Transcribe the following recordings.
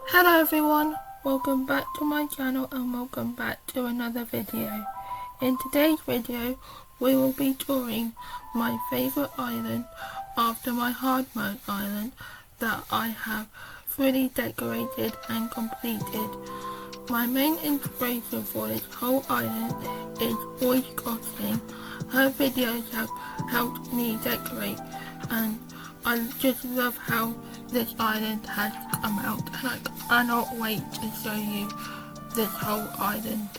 Hello everyone, welcome back to my channel and welcome back to another video. In today's video we will be touring my favourite island after my hard mode island that I have fully decorated and completed. My main inspiration for this whole island is Bois Crossing. Her videos have helped me decorate and I just love how this island has come out and I cannot wait to show you this whole island.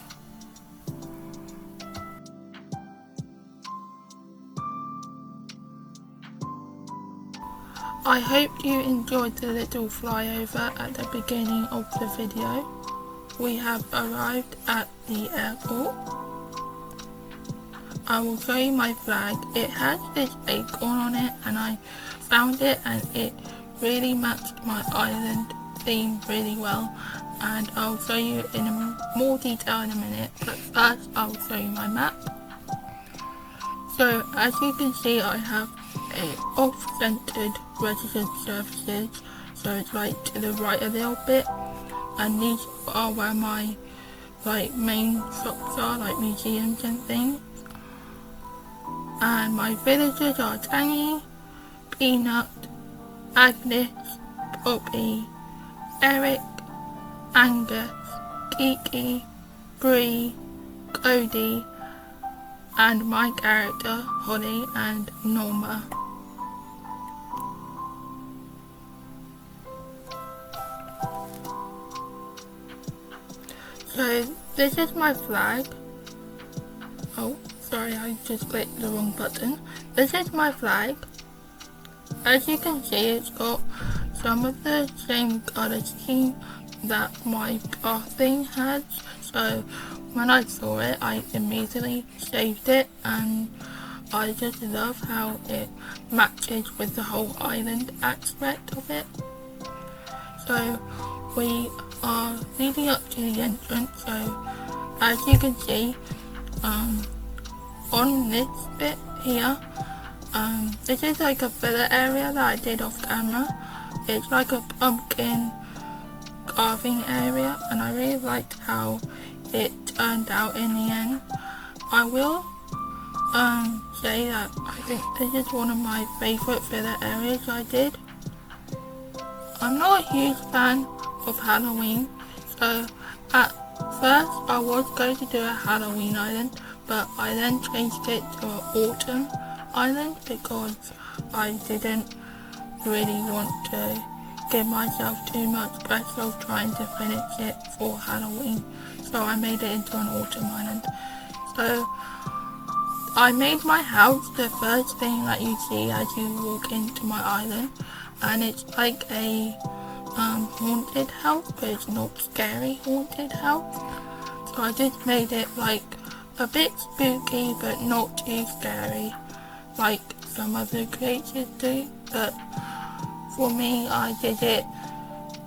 I hope you enjoyed the little flyover at the beginning of the video. We have arrived at the airport. I will show you my flag. It has this acorn on it and I found it and it really matched my island theme really well, and I'll show you in more detail in a minute, but first I'll show you my map. So as you can see I have a off-centered resident services, so it's like to the right a little bit, and these are where my main shops are, like museums and things. And my villagers are Tangy, Peanut, Agnes, Poppy, Eric, Angus, Kiki, Bree, Cody, and my character Holly and Norma. So this is my flag. Oh, sorry, I just clicked the wrong button. This is my flag. As you can see, it's got some of the same colour scheme that my thing has, so when I saw it I immediately saved it and I just love how it matches with the whole island aspect of it. So we are leading up to the entrance, so as you can see on this bit here, this is like a filler area that I did off camera. It's like a pumpkin carving area and I really liked how it turned out in the end. I will say that I think this is one of my favourite filler areas I did. I'm not a huge fan of Halloween, so at first I was going to do a Halloween island, but I then changed it to an autumn island because I didn't really want to give myself too much pressure trying to finish it for Halloween, so I made it into an autumn island. So I made my house the first thing that you see as you walk into my island, and it's like a haunted house, but it's not scary haunted house. So I just made it like a bit spooky but not too scary like some other creatures do, but for me I did it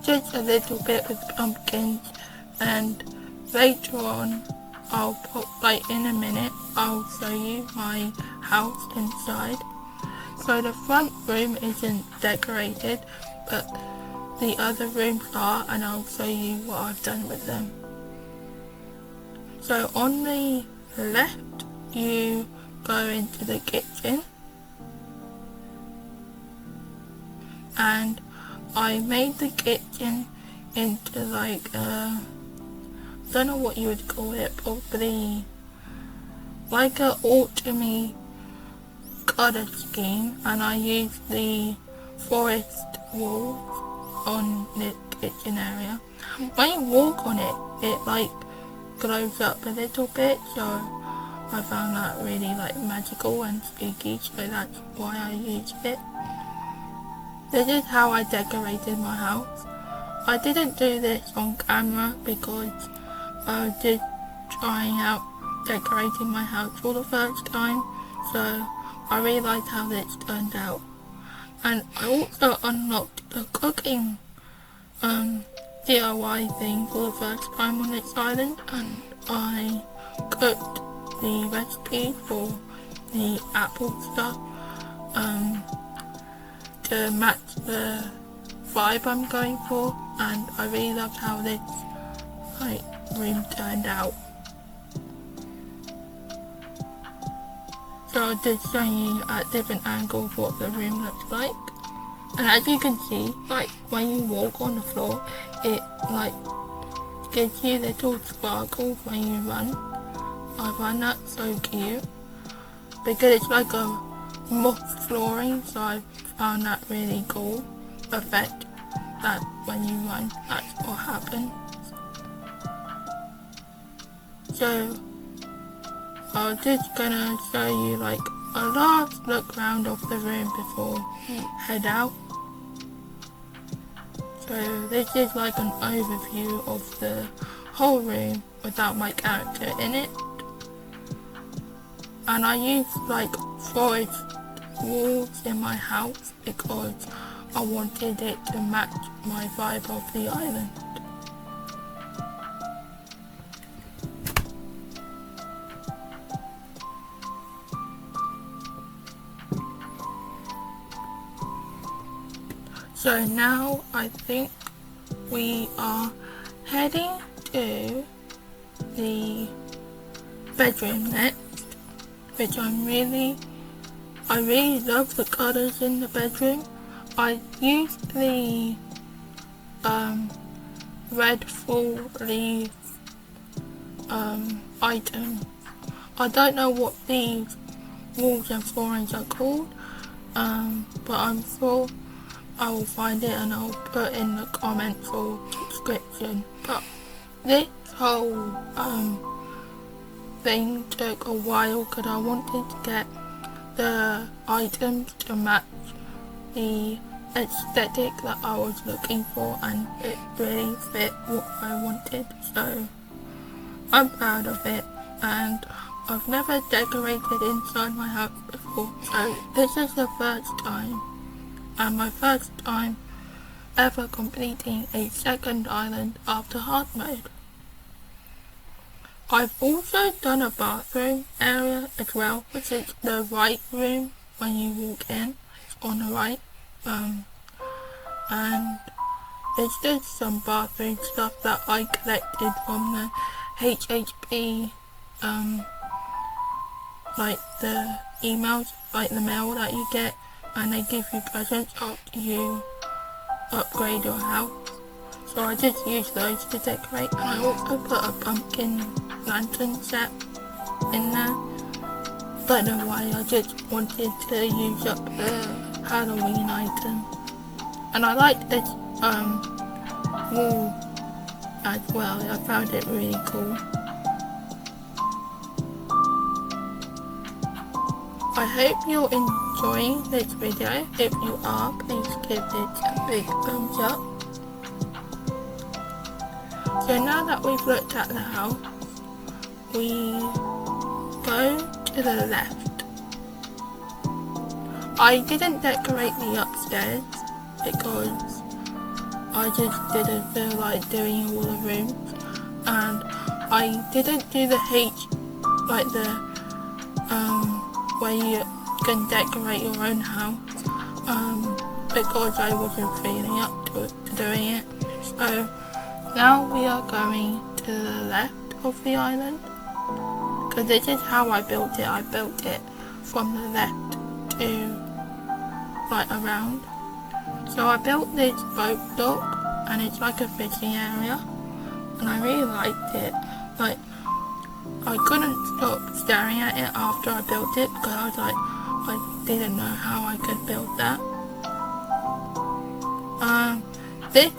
just a little bit with pumpkins, and later on in a minute I'll show you my house inside. So the front room isn't decorated, but the other rooms are, and I'll show you what I've done with them. So on the left you go into the kitchen, and I made the kitchen into like don't know what you would call it, probably like a autumny colour scheme, and I used the forest walls on the kitchen area. When you walk on it, it like glows up a little bit, so I found that really like magical and spooky, so that's why I used it. This is how I decorated my house. I didn't do this on camera because I was just trying out decorating my house for the first time, so I really liked how this turned out. And I also unlocked the cooking DIY thing for the first time on this island, and I cooked the recipes for the apple stuff to match the vibe I'm going for, and I really loved how this room turned out. So I'll just show you at different angles what the room looks like. And as you can see, when you walk on the floor, it gives you little sparkles when you run. I find that so cute because it's like a moss flooring, so I found that really cool effect that when you run, that's what happens. So I'm just gonna show you a last look round of the room before we head out. So this is an overview of the whole room without my character in it. And I used forest walls in my house because I wanted it to match my vibe of the island. So now I think we are heading to the bedroom next, which I really love the colours in the bedroom. I used the red full leaf item. I don't know what these walls and floorings are called, but I'm sure I will find it and I'll put in the comments or description. But this whole thing took a while because I wanted to get the items to match the aesthetic that I was looking for, and it really fit what I wanted, so I'm proud of it. And I've never decorated inside my house before, so this is the first time, and my first time ever completing a second island after hard mode. I've also done a bathroom area as well, which is the right room when you walk in. It's on the right, and it's just some bathroom stuff that I collected from the HHP, the emails, the mail that you get, and they give you presents after you upgrade your house. So I just use those to decorate, and I also put a pumpkin lantern set in there. Don't know why, I just wanted to use up the Halloween item. And I like this wall as well, I found it really cool. I hope you're enjoying this video. If you are, please give it a big thumbs up. So now that we've looked at the house, we go to the left. I didn't decorate the upstairs because I just didn't feel like doing all the rooms, and I didn't do the where you can decorate your own house because I wasn't feeling up to doing it. So now we are going to the left of the island, because this is how I built it. I built it from the left to around. So I built this boat dock, and it's like a fishing area, and I really liked it. I couldn't stop staring at it after I built it because I was I didn't know how I could build that. This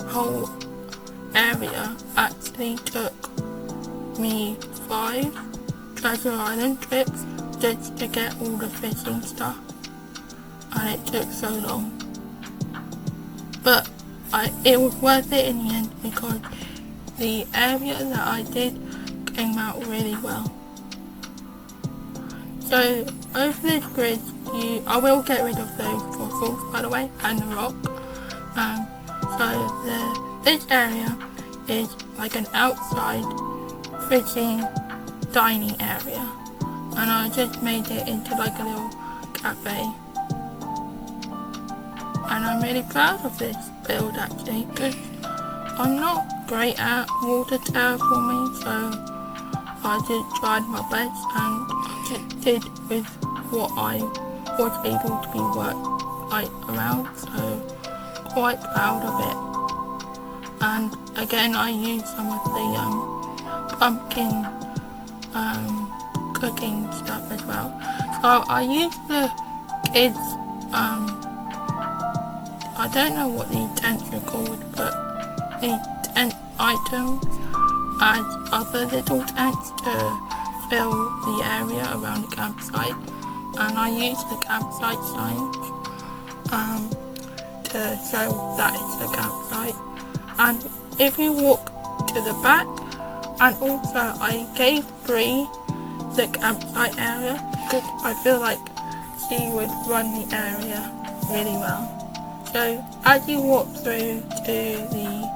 whole area actually took me 5 Treasure Island trips just to get all the fishing stuff, and it took so long. But it was worth it in the end because the area that I did came out really well. So over this grid, I will get rid of those fossils, by the way, and the rock. This area is an outside fishing dining area, and I just made it into a little cafe. And I'm really proud of this. build actually, because I'm not great at water terraforming, so I just tried my best and I just did with what I was able to be worked around, so quite proud of it. And again, I used some of the pumpkin cooking stuff as well. So I used the kids, I don't know what the tents are called, but the tent items as other little tents to fill the area around the campsite. And I used the campsite signs to show that it's a campsite. And if you walk to the back, and also I gave Bree the campsite area because I feel like she would run the area really well. So as you walk through to the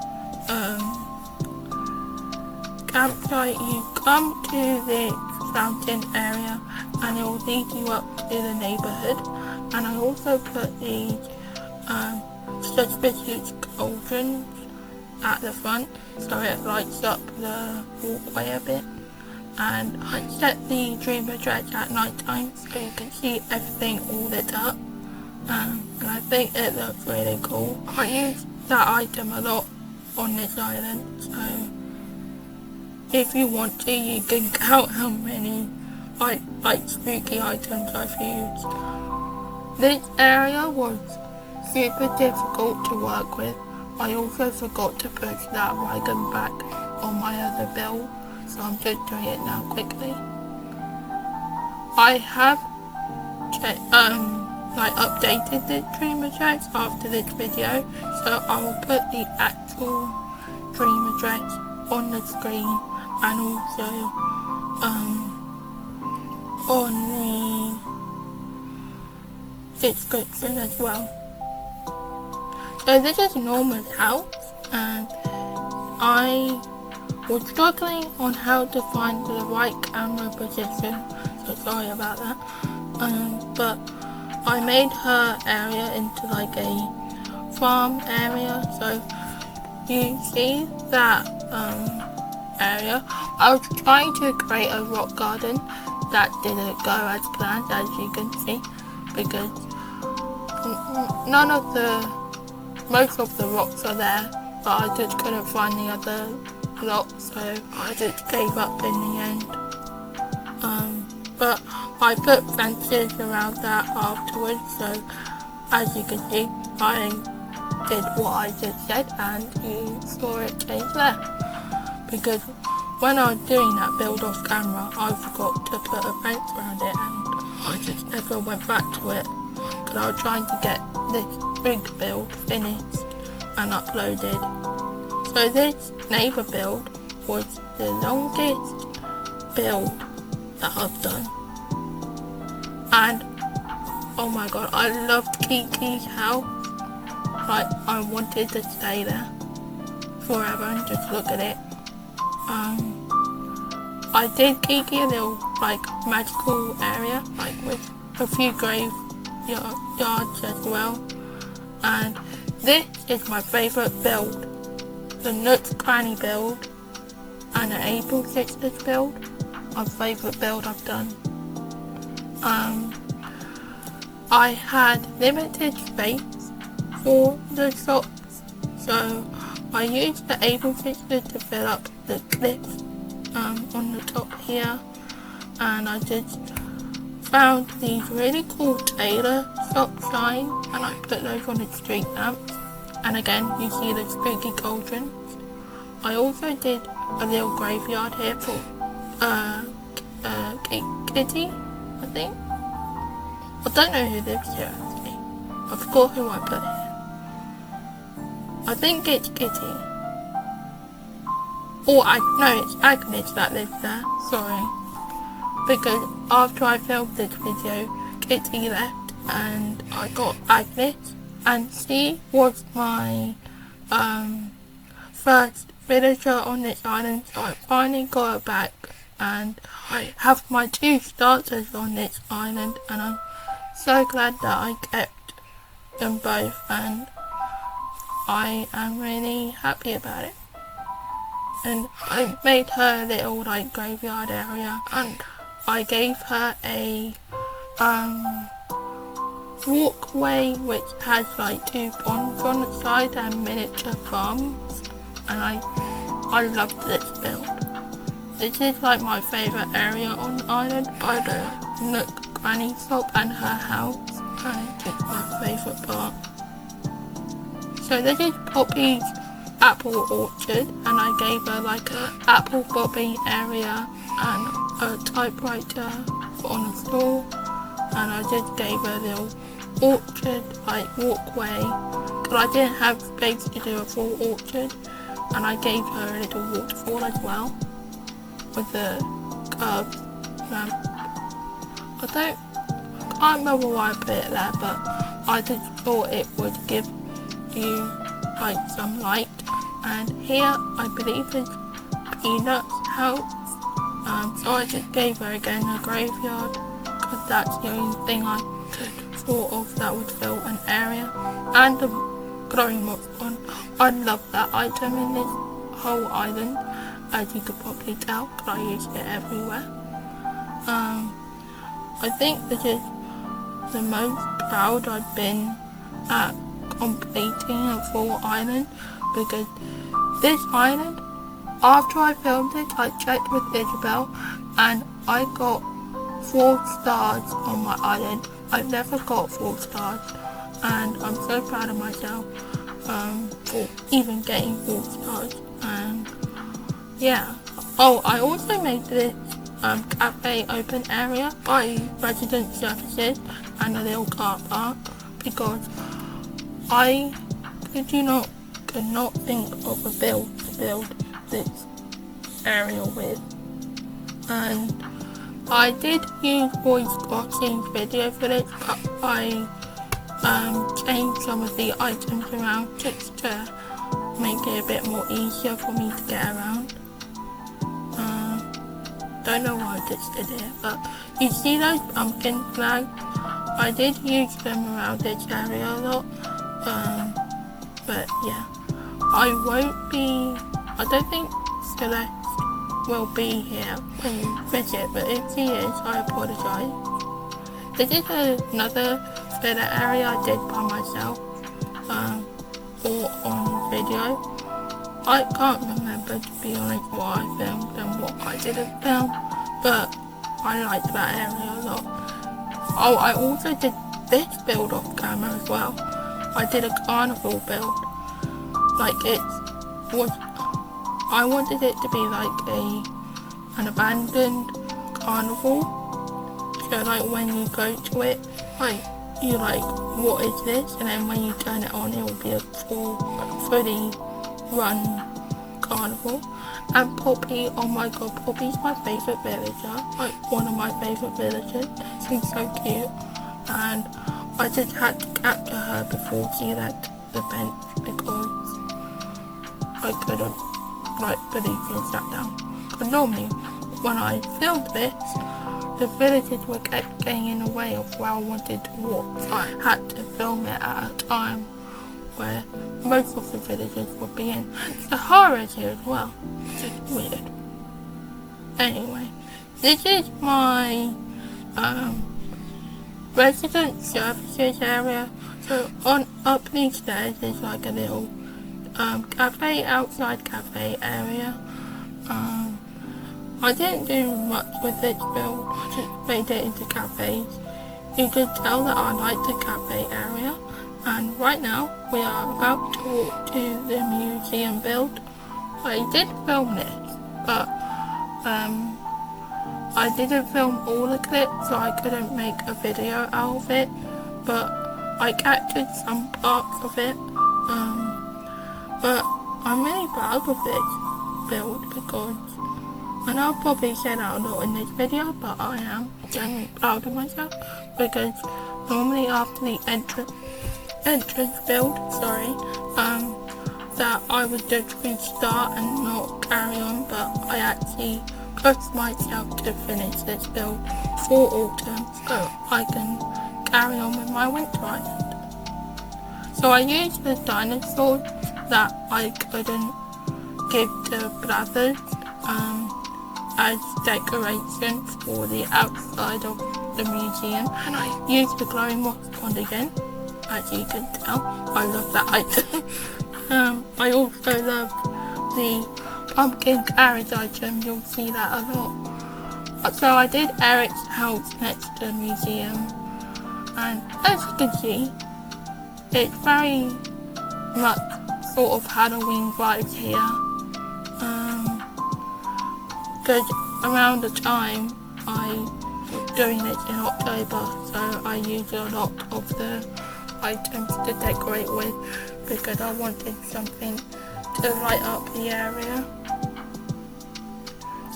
campsite, you come to the fountain area and it will lead you up to the neighbourhood. And I also put these suspicious cauldrons at the front so it lights up the walkway a bit. And I set the dreamer dredge at night time so you can see everything all lit up. And I think it looks really cool. I use that item a lot on this island, so if you want to, you can count how many like spooky items I've used. This area was super difficult to work with. I also forgot to push that wagon back on my other build, so I'm just doing it now quickly. I have updated the dream address after this video, so I will put the actual dream address on the screen and also on the description as well. So this is Norma's house, and I was struggling on how to find the right camera position, so sorry about that. But I made her area into like a farm area, so you see that area. I was trying to create a rock garden that didn't go as planned, as you can see, because most of the rocks are there, but I just couldn't find the other blocks, so I just gave up in the end. But I put fences around that afterwards, so as you can see, I did what I just said and you saw it change there. Because when I was doing that build off camera, I forgot to put a fence around it and I just never went back to it, because I was trying to get this big build finished and uploaded. So this neighbour build was the longest build that I've done, and oh my god, I loved Kiki's house. Like, I wanted to stay there forever and just look at it. I did Kiki a little like magical area, like with a few grave yards as well. And this is my favourite build, the Nooks Cranny build and the Able Sisters build. My favourite build I've done. I had limited space for the shops, so I used the Able Sisters to fill up the cliffs on the top here, and I just found these really cool tailor shop signs and I put those on the street lamps, and again you see the spooky cauldrons. I also did a little graveyard here for Kitty, I think. I don't know who lives here actually. I forgot who I put here. I think it's Kitty. Or no, it's Agnes that lives there, sorry. Because after I filmed this video, Kitty left and I got Agnes, and she was my first villager on this island, so I finally got her back and I have my 2 starters on this island, and I'm so glad that I kept them both. And I am really happy about it. And I made her a little like graveyard area, and I gave her a walkway which has like 2 ponds on the side and miniature farms, and I loved this build. This is like my favourite area on the island by the Nook Granny shop and her house, and it's my favourite part. So this is Poppy's apple orchard, and I gave her like a apple bobbing area and a typewriter on the floor, and I just gave her a little orchard like walkway because I didn't have space to do a full orchard, and I gave her a little waterfall as well with the curved ramp. I can't remember why I put it there, but I just thought it would give you like some light. And here I believe is Peanut's house, so I just gave her again a graveyard because that's the only thing I could thought of that would fill an area. And the glowing moss one, I love that item in this whole island, as you could probably tell because I use it everywhere. I think this is the most proud I've been at completing a full island, because this island, after I filmed it, I checked with Isabel and I got 4 stars on my island. I've never got 4 stars, and I'm so proud of myself for even getting 4 stars. And yeah, oh, I also made this cafe open area by resident services and a little car park because I could not think of a build to build this area with. And I did use Bois Crossing video for this, but I changed some of the items around just to make it a bit more easier for me to get around. Don't know why I just did it, but you see those pumpkin flags? I did use them around this area a lot, but yeah, I don't think Celeste will be here when you visit, but if she is, I apologise. This is another filler area I did by myself, or on video. I can't remember, to be honest, what I filmed and what I didn't film, but I liked that area a lot. Oh, I also did this build off camera as well. I did a carnival build. Like I wanted it to be like an abandoned carnival. So like when you go to it, like you like, what is this? And then when you turn it on, it will be a fully run carnival. And Poppy, oh my god, Poppy's my favourite villager, like one of my favourite villagers. She's so cute, and I just had to capture her before she left the bench because I couldn't believe she sat down. But normally when I filmed this, the villagers were getting in the way of where I wanted to walk, so I had to film it at a time where most of the villagers would be in. The horrors here as well, which is weird. Anyway, this is my resident services area. So up these stairs is like a little cafe, outside cafe area. I didn't do much with this build, I just made it into cafes. You could tell that I like the cafe area. And right now, we are about to walk to the museum build. I did film this, but I didn't film all the clips, so I couldn't make a video out of it. But I captured some parts of it. But I'm really proud of this build because, and I'll probably say that a lot in this video, but I am genuinely proud of myself because normally after the entrance build, that I would just restart and not carry on, but I actually pushed myself to finish this build for autumn so I can carry on with my winter island. So I used the dinosaurs that I couldn't give to brothers as decorations for the outside of the museum, and I used the glowing moss pond again, as you can tell. I love that item. I also love the pumpkin carriage item, you'll see that a lot. So I did Eric's house next to the museum, and as you can see, it's very much sort of Halloween vibes here. Because around the time I'm doing it in October, so I use a lot of the items to decorate with because I wanted something to light up the area.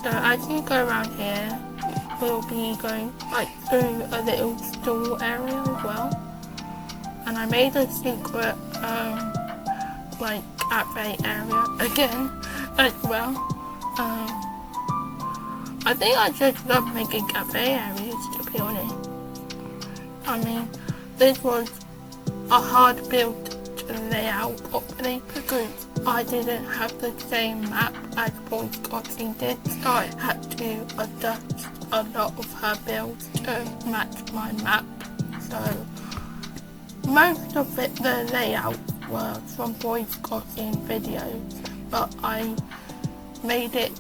So as you go around here, we'll be going like through a little store area as well. And I made a secret like cafe area again as well. I think I just love making cafe areas, to be honest. I mean, this was a hard build to lay out properly because I didn't have the same map as Bois Crossing did, so I had to adjust a lot of her builds to match my map. So most of it, the layout were from Bois Crossing videos, but I made it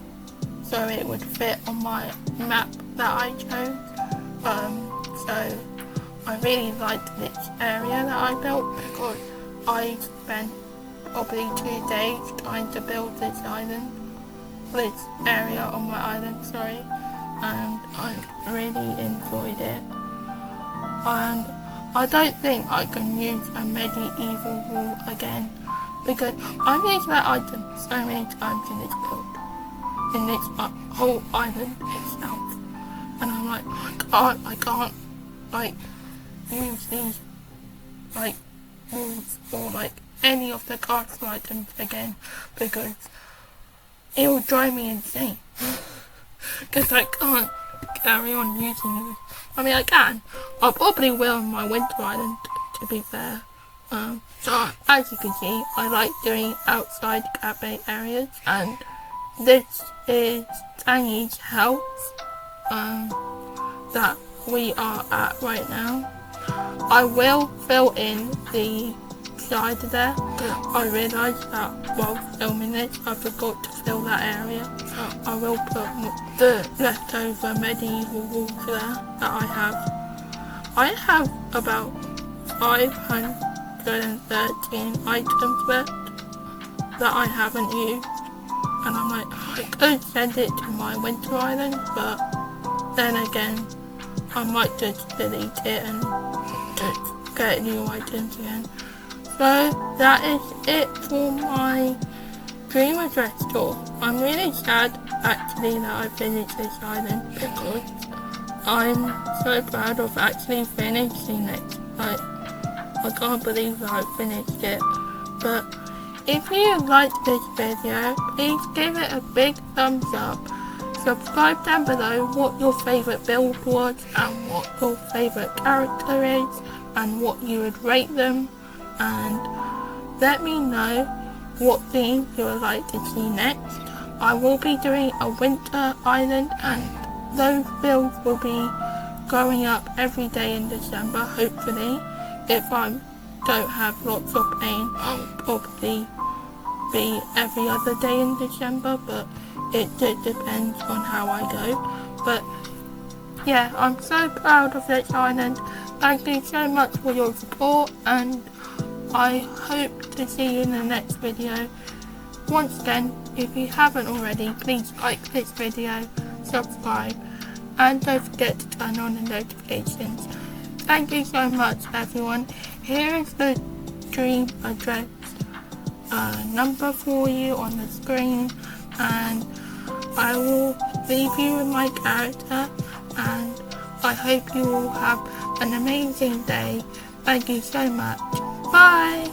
so it would fit on my map that I chose. So I really liked this area that I built because I spent probably 2 days trying to build this area on my island, and I really enjoyed it. And I don't think I can use a medieval wall again because I've used that item so many times in this build, in this whole island itself, and I'm like, I can't like use these like walls or like any of the castle items again because it will drive me insane because I can't carry on using it. I mean, I can. I probably will on my winter island, to be fair. So as you can see, I like doing outside cafe areas, and this is Tangy's house that we are at right now. I will fill in the side there. I realised that while filming this, I forgot to fill that area. I will put the leftover medieval walls there that I have. I have about 513 items left that I haven't used, and I'm like, I could send it to my winter island, but then again, I might just delete it and just get new items again. So that is it for my dream address tour. I'm really sad actually that I finished this island because I'm so proud of actually finishing it. Like, I can't believe that I finished it. But if you liked this video, please give it a big thumbs up. Subscribe down below what your favourite build was and what your favourite character is and what you would rate them, and let me know what themes you would like to see next. I will be doing a winter island and those builds will be going up every day in December, hopefully. If I don't have lots of pain, I'll probably be every other day in December, but it just depends on how I go. But yeah, I'm so proud of this island. Thank you so much for your support, and I hope to see you in the next video. Once again, if you haven't already, please like this video, subscribe, and don't forget to turn on the notifications. Thank you so much, everyone. Here is the dream address number for you on the screen, and I will leave you with my character, and I hope you all have an amazing day. Thank you so much. Bye!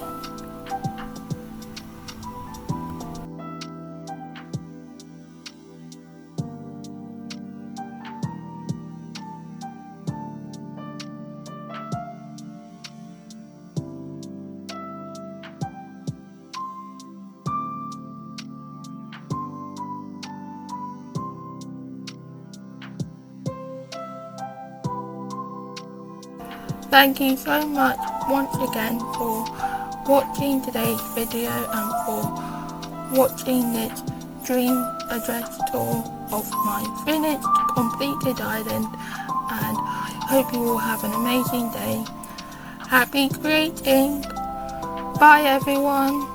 Thank you so much once again for watching today's video and for watching this dream address tour of my finished, completed island, and I hope you all have an amazing day. Happy creating! Bye everyone!